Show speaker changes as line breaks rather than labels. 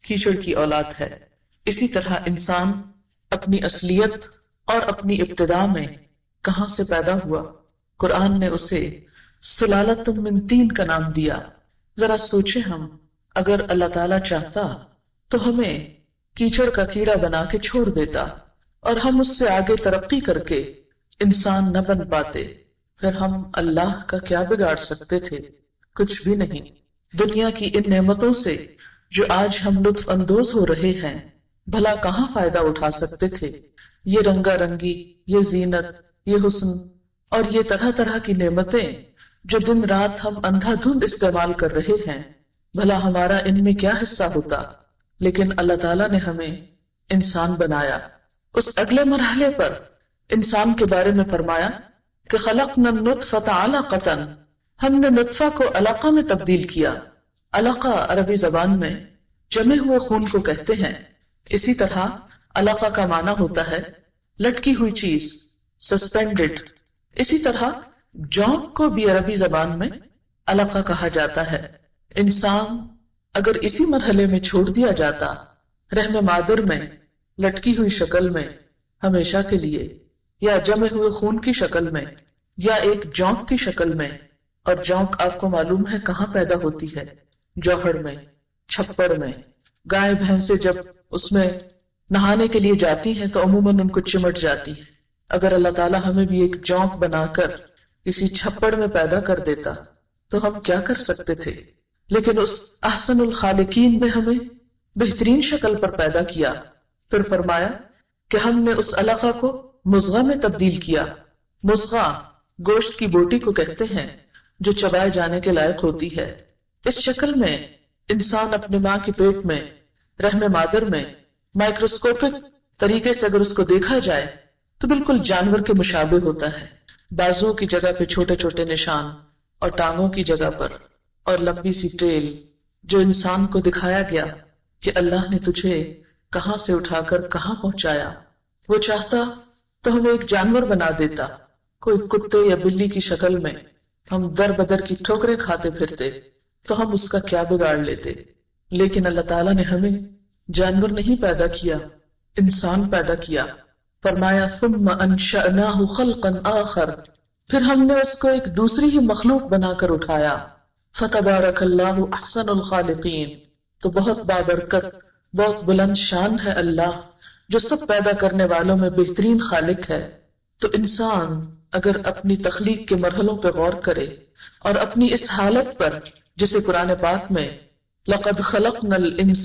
کیچڑ کی اولاد ہے۔ اسی طرح انسان اپنی اصلیت اور اپنی ابتدا میں کہاں سے پیدا ہوا؟ قرآن نے اسے سلالۃ من طین کا نام دیا۔ ذرا سوچیں، ہم اگر اللہ تعالی چاہتا تو ہمیں کیچڑ کا کیڑا بنا کے چھوڑ دیتا اور ہم اس سے آگے ترقی کر کے انسان نہ بن پاتے، پھر ہم اللہ کا کیا بگاڑ سکتے تھے؟ کچھ بھی نہیں۔ دنیا کی ان نعمتوں سے جو آج ہم لطف اندوز ہو رہے ہیں، بھلا کہاں فائدہ اٹھا سکتے تھے؟ یہ رنگا رنگی، یہ زینت، یہ حسن اور یہ طرح طرح کی نعمتیں جو دن رات ہم اندھا دھند استعمال کر رہے ہیں، بھلا ہمارا ان میں کیا حصہ ہوتا؟ لیکن اللہ تعالیٰ نے ہمیں انسان بنایا۔ اس اگلے مرحلے پر انسان کے بارے میں فرمایا کہ خلقنا النطفۃ علقۃ، ہم نے نطفہ کو علقہ میں تبدیل کیا۔ علقہ عربی زبان میں جمے ہوئے خون کو کہتے ہیں۔ اسی طرح علقہ کا معنی ہوتا ہے لٹکی ہوئی چیز، سسپینڈڈ۔ اسی طرح جونک کو بھی عربی زبان میں علقہ کہا جاتا ہے۔ انسان اگر اسی مرحلے میں چھوڑ دیا جاتا، رحم مادر میں لٹکی ہوئی شکل میں ہمیشہ کے لیے، یا جمے ہوئے خون کی شکل میں، یا ایک جونک کی شکل میں، اور جونک آپ کو معلوم ہے کہاں پیدا ہوتی ہے؟ جوہر میں، چھپڑ میں۔ گائے بھینسیں جب اس میں نہانے کے لیے جاتی ہیں تو عموماً ان کو چمٹ جاتی ہے۔ اگر اللہ تعالیٰ ہمیں بھی ایک جونک بنا کر کسی چھپڑ میں پیدا کر دیتا تو ہم کیا کر سکتے تھے؟ لیکن اس احسن الخالقین نے ہمیں بہترین شکل پر پیدا کیا۔ پھر فرمایا کہ ہم نے اس علقہ کو مضغہ میں تبدیل کیا۔ مضغہ گوشت کی بوٹی کو کہتے ہیں جو چبائے جانے کے لائق ہوتی ہے۔ اس شکل میں انسان اپنے ماں کے پیٹ میں، رحم مادر میں، مائکروسکوپک طریقے سے اگر اس کو دیکھا جائے تو بالکل جانور کے مشابہ ہوتا ہے۔ بازوؤں کی جگہ پہ چھوٹے چھوٹے نشان، اور ٹانگوں کی جگہ پر اور لمبی سی ٹیل، جو انسان کو دکھایا گیا کہ اللہ نے تجھے کہاں سے اٹھا کر کہاں پہنچایا۔ وہ چاہتا تو ہمیں ایک جانور بنا دیتا، کوئی کتے یا بلی کی شکل میں، ہم در بدر کی ٹھوکریں کھاتے پھرتے تو ہم اس کا کیا بگاڑ لیتے؟ لیکن اللہ تعالیٰ نے ہمیں جانور نہیں پیدا کیا، انسان پیدا کیا۔ فرمایا ثم انشأناہ خلقا آخر، پھر ہم نے اس کو ایک دوسری ہی مخلوق بنا کر اٹھایا۔ فتبارک اللہ احسن الخالقین، تو بہت بابرکت، بہت بلند شان ہے اللہ جو سب پیدا کرنے والوں میں بہترین خالق ہے۔ تو انسان اگر اپنی تخلیق کے مرحلوں پہ غور کرے اور اپنی اس حالت پر، جسے قرآن پاک میں لقد خلقنا الانسان